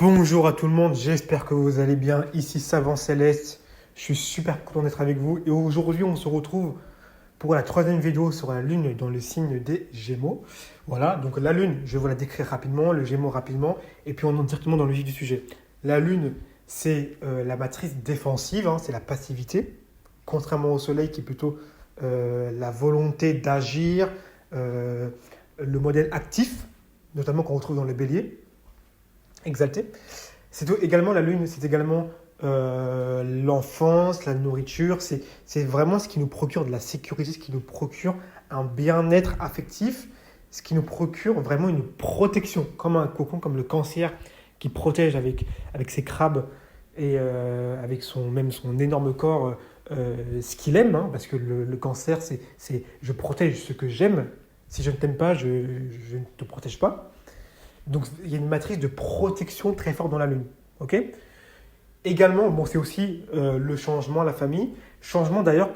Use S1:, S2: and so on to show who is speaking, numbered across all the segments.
S1: Bonjour à tout le monde, j'espère que vous allez bien. Ici Savant Céleste, je suis super content d'être avec vous. Et aujourd'hui, on se retrouve pour la troisième vidéo sur la Lune dans le signe des Gémeaux. Voilà, donc la Lune, je vais vous la décrire rapidement, le Gémeaux rapidement, et puis on entre directement dans le vif du sujet. La Lune, c'est la matrice défensive, hein, c'est la passivité, contrairement au Soleil qui est plutôt la volonté d'agir, le modèle actif, notamment qu'on retrouve dans le Bélier. Exalté. Également la lune, c'est également l'enfance, la nourriture. C'est vraiment ce qui nous procure de la sécurité, ce qui nous procure un bien-être affectif, ce qui nous procure vraiment une protection, comme un cocon, comme le cancer qui protège avec ses crabes et avec son énorme corps ce qu'il aime, hein, parce que le cancer, c'est je protège ce que j'aime. Si je ne t'aime pas, je ne te protège pas. Donc, il y a une matrice de protection très forte dans la Lune. Okay, également, bon, c'est aussi le changement, la famille. Changement d'ailleurs,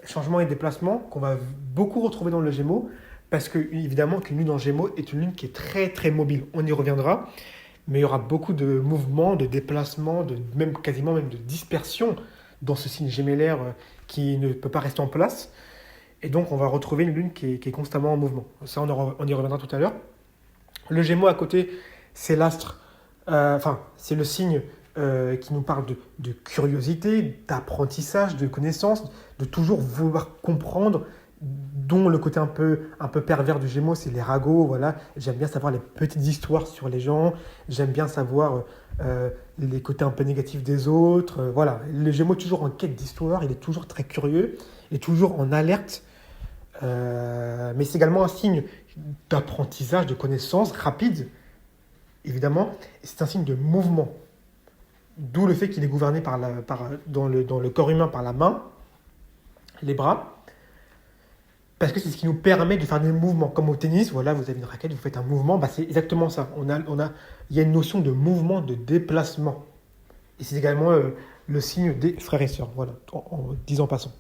S1: changement et déplacement qu'on va beaucoup retrouver dans le Gémeaux, parce que évidemment qu'une lune en Gémeaux est une lune qui est très très mobile. On y reviendra, mais il y aura beaucoup de mouvements, de déplacements, quasiment même de dispersion dans ce signe gémellaire qui ne peut pas rester en place. Et donc, on va retrouver une lune qui est constamment en mouvement. Ça, on y reviendra tout à l'heure. Le Gémeaux à côté, c'est l'astre, c'est le signe qui nous parle de curiosité, d'apprentissage, de connaissance, de toujours vouloir comprendre, dont le côté un peu pervers du Gémeaux, c'est les ragots. Voilà. J'aime bien savoir les petites histoires sur les gens, j'aime bien savoir les côtés un peu négatifs des autres. Voilà. Le Gémeaux est toujours en quête d'histoire, il est toujours très curieux, il est toujours en alerte. Mais c'est également un signe d'apprentissage, de connaissance rapide, évidemment. Et c'est un signe de mouvement. D'où le fait qu'il est gouverné dans le corps humain par la main, les bras, parce que c'est ce qui nous permet de faire des mouvements. Comme au tennis, voilà, vous avez une raquette, vous faites un mouvement, c'est exactement ça. Il y a une notion de mouvement, de déplacement. Et c'est également le signe des frères et sœurs, voilà, en disant passant.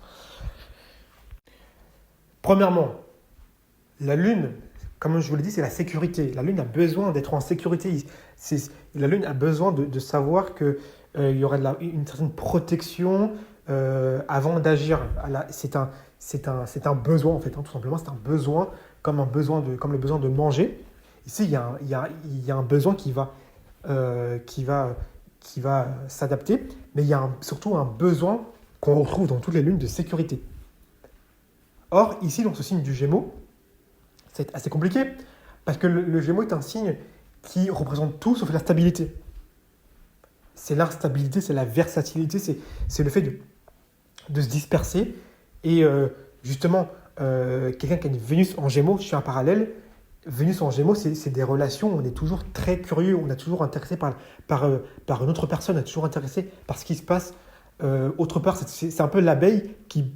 S1: Premièrement, la Lune, comme je vous l'ai dit, c'est la sécurité. La Lune a besoin d'être en sécurité. La Lune a besoin de savoir qu'il y aura une certaine protection avant d'agir. C'est un besoin, en fait, hein, tout simplement. C'est un besoin, comme le besoin de manger. Ici, il y a un besoin qui va s'adapter, mais il y a surtout un besoin qu'on retrouve dans toutes les lunes de sécurité. Or, ici, dans ce signe du Gémeaux, c'est assez compliqué, parce que le Gémeaux est un signe qui représente tout sauf la stabilité. C'est l'instabilité, c'est la versatilité, c'est le fait de se disperser. Et justement, quelqu'un qui a une Vénus en Gémeaux, je fais un parallèle, Vénus en Gémeaux, c'est des relations, on est toujours très curieux, on est toujours intéressé par une autre personne, on est toujours intéressé par ce qui se passe autre part. C'est un peu l'abeille qui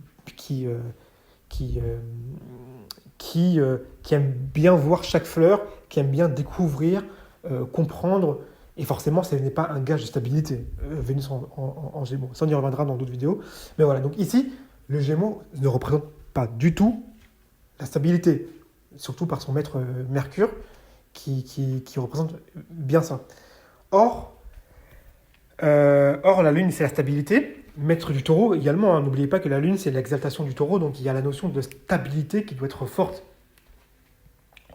S1: aime bien voir chaque fleur, qui aime bien découvrir, comprendre. Et forcément, ce n'est pas un gage de stabilité, Vénus en Gémeaux. Ça, on y reviendra dans d'autres vidéos. Mais voilà, donc ici, le Gémeaux ne représente pas du tout la stabilité, surtout par son maître Mercure, qui représente bien ça. Or, la Lune, c'est la stabilité. Maître du Taureau également, hein. N'oubliez pas que la Lune, c'est l'exaltation du Taureau, donc il y a la notion de stabilité qui doit être forte.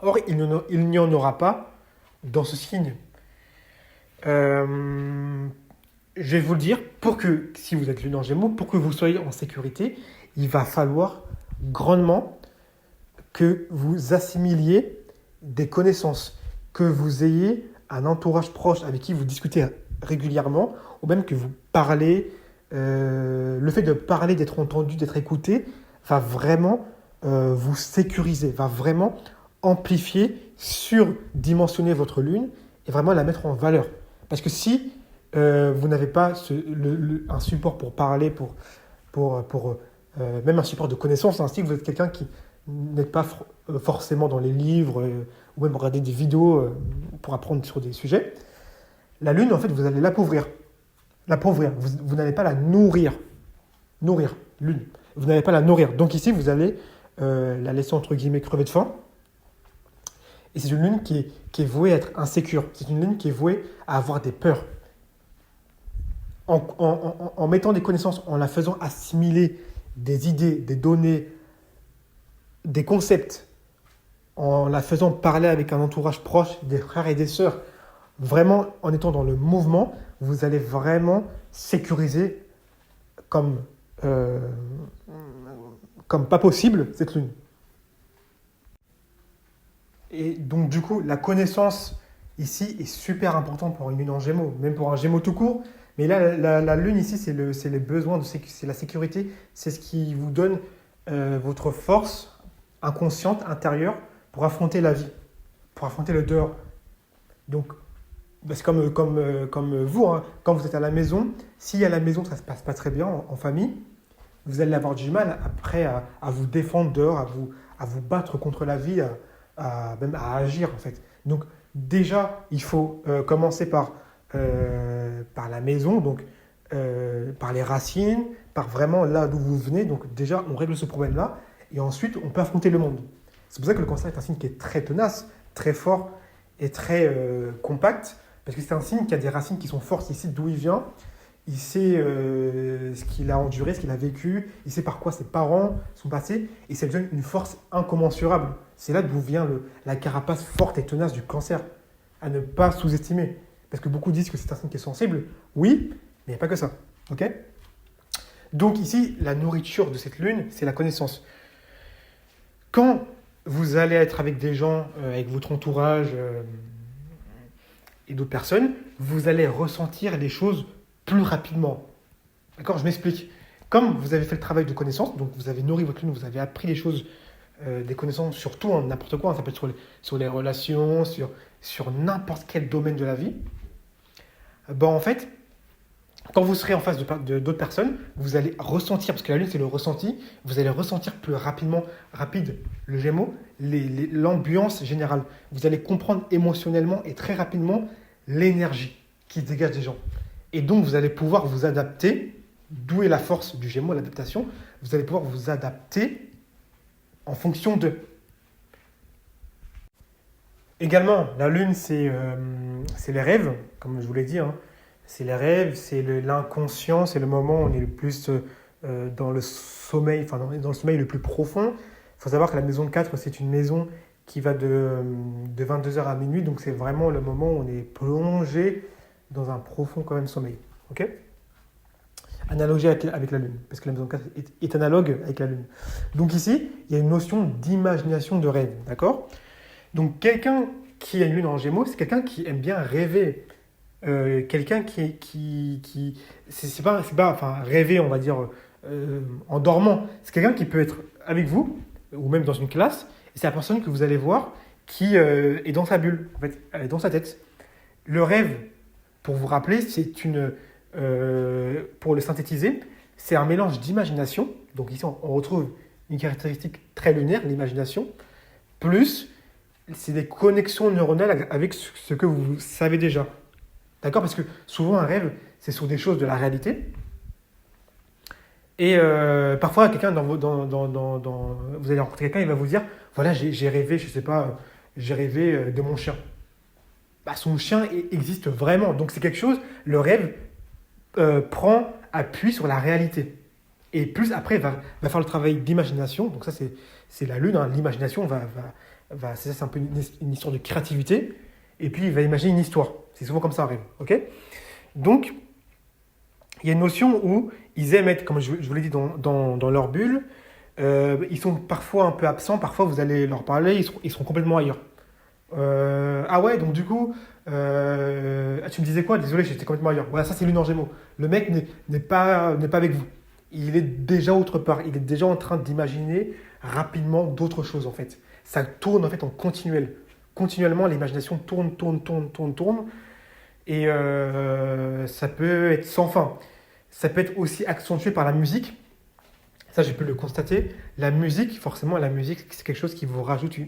S1: Or, il n'y en aura pas dans ce signe. Je vais vous le dire, si vous êtes Lune en Gémeaux, pour que vous soyez en sécurité, il va falloir grandement que vous assimiliez des connaissances, que vous ayez un entourage proche avec qui vous discutez régulièrement, ou même que vous parlez. Le fait de parler, d'être entendu, d'être écouté, va vraiment vous sécuriser, va vraiment amplifier, surdimensionner votre lune et vraiment la mettre en valeur. Parce que si vous n'avez pas un support pour parler, même un support de connaissance, hein, si vous êtes quelqu'un qui n'êtes pas forcément dans les livres ou même regarder des vidéos pour apprendre sur des sujets, la lune, en fait, vous allez l'appauvrir. Vous n'allez pas la nourrir, lune. Vous n'allez pas la nourrir. Donc ici, vous allez la laisser, entre guillemets, crever de faim. Et c'est une lune qui est vouée à être insécure. C'est une lune qui est vouée à avoir des peurs. En mettant des connaissances, en la faisant assimiler des idées, des données, des concepts, en la faisant parler avec un entourage proche, des frères et des sœurs, vraiment en étant dans le mouvement, vous allez vraiment sécuriser comme, euh, comme pas possible cette lune. Et donc du coup, la connaissance ici est super importante pour une lune en Gémeaux, même pour un Gémeaux tout court. Mais là, la lune ici, c'est les besoins, c'est la sécurité, c'est ce qui vous donne votre force inconsciente, intérieure, pour affronter la vie, pour affronter le dehors. Donc, bah, c'est comme vous, hein. Quand vous êtes à la maison, si à la maison ça ne se passe pas très bien en famille, vous allez avoir du mal après à vous défendre dehors, à vous battre contre la vie, même à agir en fait. Donc déjà, il faut commencer par la maison, donc par les racines, par vraiment là d'où vous venez. Donc déjà, on règle ce problème-là et ensuite, on peut affronter le monde. C'est pour ça que le cancer est un signe qui est très tenace, très fort et très compact, parce que c'est un signe qui a des racines qui sont fortes. Il sait d'où il vient, il sait ce qu'il a enduré, ce qu'il a vécu, il sait par quoi ses parents sont passés, et ça lui donne une force incommensurable. C'est là d'où vient la carapace forte et tenace du cancer, à ne pas sous-estimer. Parce que beaucoup disent que c'est un signe qui est sensible. Oui, mais il n'y a pas que ça. Ok. Donc ici, la nourriture de cette lune, c'est la connaissance. Quand vous allez être avec des gens, avec votre entourage et d'autres personnes, vous allez ressentir les choses plus rapidement. D'accord? Je m'explique. Comme vous avez fait le travail de connaissance, donc vous avez nourri votre lune, vous avez appris les choses, des connaissances sur tout, hein, n'importe quoi, hein, ça peut être sur les relations, sur n'importe quel domaine de la vie. Ben, en fait, quand vous serez en face d'autres personnes, vous allez ressentir, parce que la lune c'est le ressenti, vous allez ressentir plus rapide le Gémeaux, l'ambiance générale. Vous allez comprendre émotionnellement et très rapidement l'énergie qui se dégage des gens. Et donc vous allez pouvoir vous adapter, d'où est la force du Gémeaux, l'adaptation, vous allez pouvoir vous adapter en fonction d'eux. Également, la lune c'est les rêves, comme je vous l'ai dit, hein. C'est les rêves, c'est l'inconscient, c'est le moment où on est le plus dans le sommeil, enfin dans le sommeil le plus profond. Il faut savoir que la maison de 4, c'est une maison qui va de 22h à minuit, donc c'est vraiment le moment où on est plongé dans un profond quand même sommeil. Ok? Analogie avec la Lune, parce que la maison de 4 est analogue avec la Lune. Donc ici, il y a une notion d'imagination de rêve, d'accord? Donc quelqu'un qui a une Lune en Gémeaux, c'est quelqu'un qui aime bien rêver. Quelqu'un enfin rêver, on va dire en dormant. C'est quelqu'un qui peut être avec vous ou même dans une classe, et c'est la personne que vous allez voir qui est dans sa bulle, en fait, elle est dans sa tête. Le rêve, pour vous rappeler, pour le synthétiser, c'est un mélange d'imagination. Donc ici, on retrouve une caractéristique très lunaire, l'imagination, plus c'est des connexions neuronales avec ce que vous savez déjà. D'accord? Parce que souvent, un rêve, c'est sur des choses de la réalité. Et parfois, quelqu'un vous allez rencontrer quelqu'un, il va vous dire, voilà, j'ai rêvé, je sais pas, j'ai rêvé de mon chien. Bah, son chien existe vraiment. Donc c'est quelque chose, le rêve prend appui sur la réalité. Et plus après, va faire le travail d'imagination. Donc ça, c'est la lune, hein. L'imagination c'est un peu une histoire de créativité. Et puis, il va imaginer une histoire. C'est souvent comme ça un rêve. Ok? Donc, il y a une notion où ils aiment être, comme je vous l'ai dit, dans leur bulle. Ils sont parfois un peu absents. Parfois, vous allez leur parler, ils seront complètement ailleurs. Ah ouais, donc du coup, tu me disais quoi? Désolé, j'étais complètement ailleurs. Voilà, ça c'est lune en Gémeaux. Le mec n'est pas avec vous. Il est déjà autre part. Il est déjà en train d'imaginer rapidement d'autres choses en fait. Ça tourne en fait en continuel. Continuellement, l'imagination tourne. Et ça peut être sans fin. Ça peut être aussi accentué par la musique. Ça, j'ai pu le constater. La musique, forcément, c'est quelque chose qui vous rajoute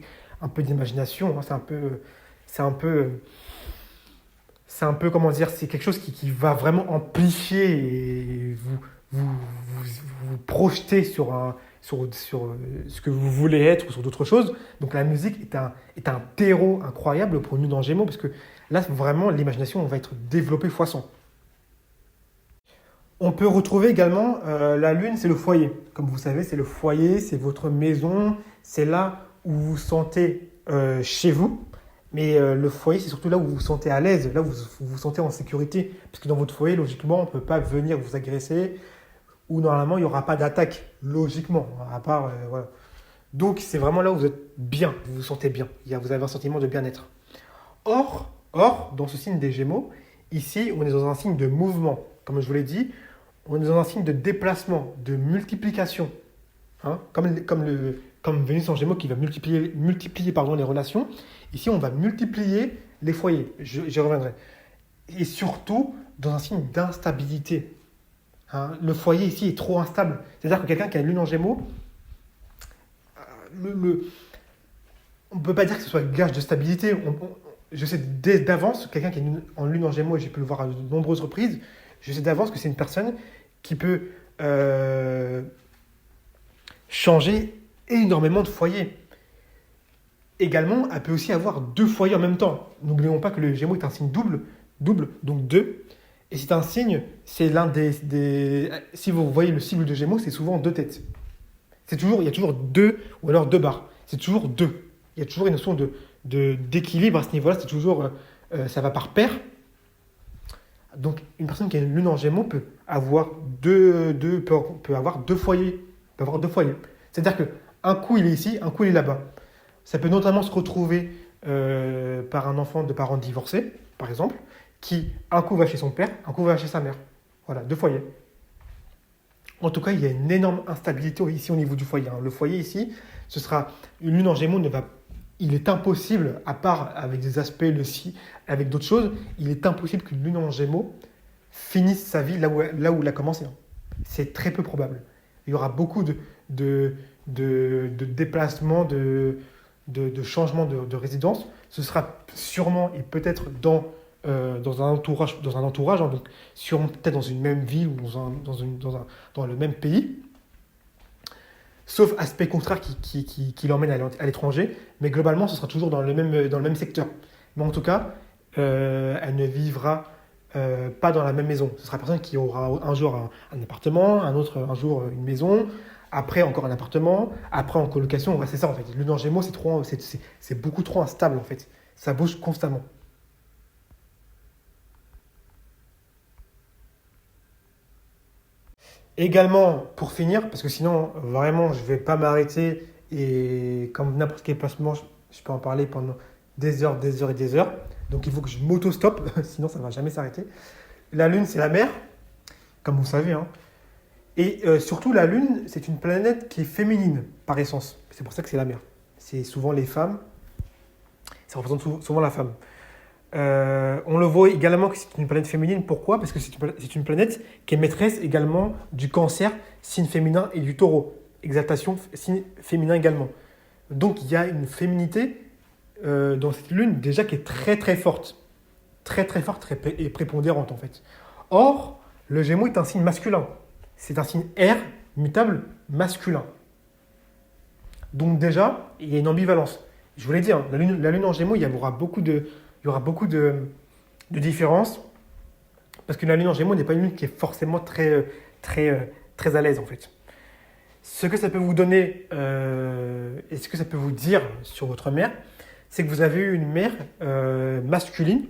S1: un peu d'imagination. Hein. C'est un peu, comment dire, c'est quelque chose qui va vraiment amplifier et vous projeter ce que vous voulez être ou sur d'autres choses. Donc la musique est un terreau incroyable pour une lune en Gémeaux parce que là, vraiment, l'imagination va être développée fois 100. On peut retrouver également la lune, c'est le foyer. Comme vous savez, c'est le foyer, c'est votre maison, c'est là où vous vous sentez chez vous. Mais le foyer, c'est surtout là où vous vous sentez à l'aise, là où vous vous sentez en sécurité. Parce que dans votre foyer, logiquement, on ne peut pas venir vous agresser ou normalement, il n'y aura pas d'attaque, logiquement, à part, voilà. Donc, c'est vraiment là où vous êtes bien, vous vous sentez bien. Vous avez un sentiment de bien-être. Or, dans ce signe des Gémeaux, ici, on est dans un signe de mouvement. Comme je vous l'ai dit, on est dans un signe de déplacement, de multiplication. Hein, comme Vénus en Gémeaux qui va multiplier les relations. Ici, on va multiplier les foyers. J'y reviendrai. Et surtout, dans un signe d'instabilité. Hein, le foyer ici est trop instable. C'est-à-dire que quelqu'un qui a une lune en Gémeaux, on ne peut pas dire que ce soit gage de stabilité. Je sais d'avance, quelqu'un qui est en lune en Gémeaux, et j'ai pu le voir à de nombreuses reprises, je sais d'avance que c'est une personne qui peut changer énormément de foyers. Également, elle peut aussi avoir 2 foyers en même temps. N'oublions pas que le Gémeaux est un signe double, donc 2. Et c'est un signe, c'est l'un des... Si vous voyez le sigle de Gémeaux, c'est souvent 2 têtes. Il y a toujours 2 ou alors 2 barres. C'est toujours 2. Il y a toujours une notion d'équilibre à ce niveau-là. C'est toujours, ça va par paire. Donc, une personne qui a une lune en Gémeaux peut avoir peut avoir 2 foyers. Peut avoir 2 foyers. C'est-à-dire qu'un coup, il est ici, un coup, il est là-bas. Ça peut notamment se retrouver par un enfant de parents divorcés, par exemple, qui un coup va chez son père, un coup va chez sa mère. Voilà, 2 foyers. En tout cas, il y a une énorme instabilité ici au niveau du foyer. Le foyer ici, ce sera une lune en Gémeaux il est impossible, à part avec des aspects, avec d'autres choses, il est impossible qu'une lune en Gémeaux finisse sa vie là où elle a commencé. C'est très peu probable. Il y aura beaucoup de déplacements, de changements de résidence. Ce sera sûrement et peut-être dans un entourage, hein, donc sûrement peut-être dans une même ville ou dans le même pays. Sauf aspect contraire qui l'emmène à l'étranger, mais globalement, ce sera toujours dans le même secteur. Mais en tout cas, elle ne vivra pas dans la même maison. Ce sera une personne qui aura un jour un appartement, un jour une maison, après encore un appartement, après en colocation. Ouais, c'est ça en fait. Le Lune en Gémeaux, c'est beaucoup trop instable en fait. Ça bouge constamment. Également, pour finir, parce que sinon, vraiment, je ne vais pas m'arrêter et comme n'importe quel placement, je peux en parler pendant des heures, des heures et des heures. Donc, il faut que je m'auto-stoppe, sinon ça ne va jamais s'arrêter. La Lune, c'est la mer, comme vous savez. Hein. Et surtout, la Lune, c'est une planète qui est féminine par essence. C'est pour ça que c'est la mer. C'est souvent les femmes, ça représente souvent la femme. On le voit également que c'est une planète féminine. Pourquoi? Parce que c'est une planète qui est maîtresse également du Cancer, signe féminin, et du Taureau, exaltation, signe féminin également. Donc il y a une féminité dans cette lune déjà qui est très très forte. Très très forte et prépondérante en fait. Or, le Gémeaux est un signe masculin. C'est un signe air, mutable, masculin. Donc déjà, il y a une ambivalence. Je vous l'ai dit, hein, la lune en Gémeaux, il y aura beaucoup de différences, parce que la lune en Gémeaux n'est pas une lune qui est forcément très, très, très à l'aise en fait. Ce que ça peut vous donner et ce que ça peut vous dire sur votre mère, c'est que vous avez eu une mère masculine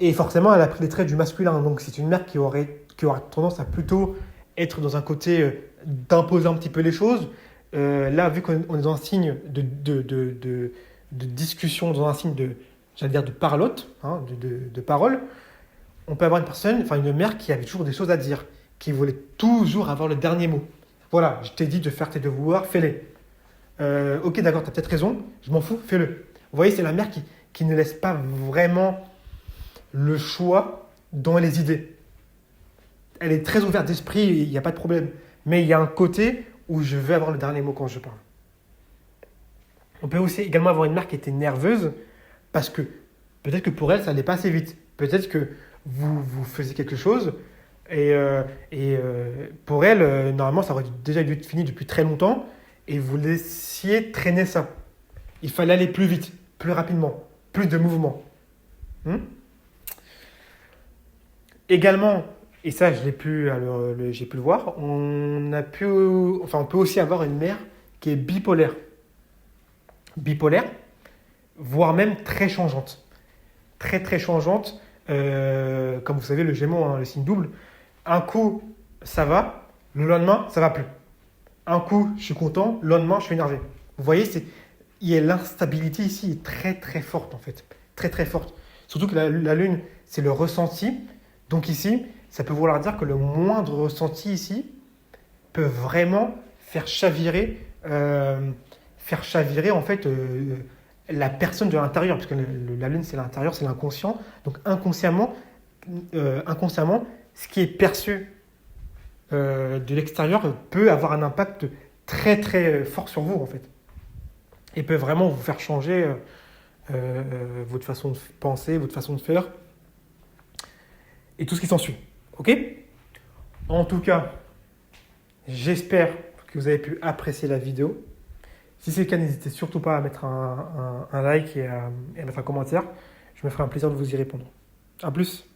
S1: et forcément elle a pris les traits du masculin. Donc c'est une mère qui aura tendance à plutôt être dans un côté d'imposer un petit peu les choses. Là, vu qu'on est dans un signe de discussion, dans un signe de parlotte, hein, de parole, on peut avoir une mère qui avait toujours des choses à dire, qui voulait toujours avoir le dernier mot. Voilà, je t'ai dit de faire tes devoirs, fais-les. Ok, d'accord, tu as peut-être raison, je m'en fous, fais-le. Vous voyez, c'est la mère qui ne laisse pas vraiment le choix dans les idées. Elle est très ouverte d'esprit, il n'y a pas de problème. Mais il y a un côté où je veux avoir le dernier mot quand je parle. On peut aussi également avoir une mère qui était nerveuse parce que peut-être que pour elle, ça n'allait pas assez vite. Peut-être que vous faisiez quelque chose et pour naturel, normalement, ça aurait déjà dû être fini depuis très longtemps et vous laissiez traîner ça. Il fallait aller plus vite, plus rapidement, plus de mouvement. Hmm. Également, et ça, j'ai pu le voir, on peut aussi avoir une mère qui est bipolaire. Bipolaire, voire même très changeante. Très, très changeante. Comme vous savez, le Gémeaux, hein, le signe double. Un coup, ça va. Le lendemain, ça va plus. Un coup, je suis content. Le lendemain, je suis énervé. Vous voyez, l'instabilité ici est très, très forte, en fait. Très, très forte. Surtout que la Lune, c'est le ressenti. Donc ici, ça peut vouloir dire que le moindre ressenti ici peut vraiment faire chavirer en fait la personne de l'intérieur, parce que la Lune c'est l'intérieur, c'est l'inconscient. Donc inconsciemment, ce qui est perçu de l'extérieur peut avoir un impact très très fort sur vous en fait, et peut vraiment vous faire changer votre façon de penser, votre façon de faire, et tout ce qui s'ensuit. Ok ? En tout cas, j'espère que vous avez pu apprécier la vidéo. Si c'est le cas, n'hésitez surtout pas à mettre un like et à mettre un commentaire. Je me ferai un plaisir de vous y répondre. A plus.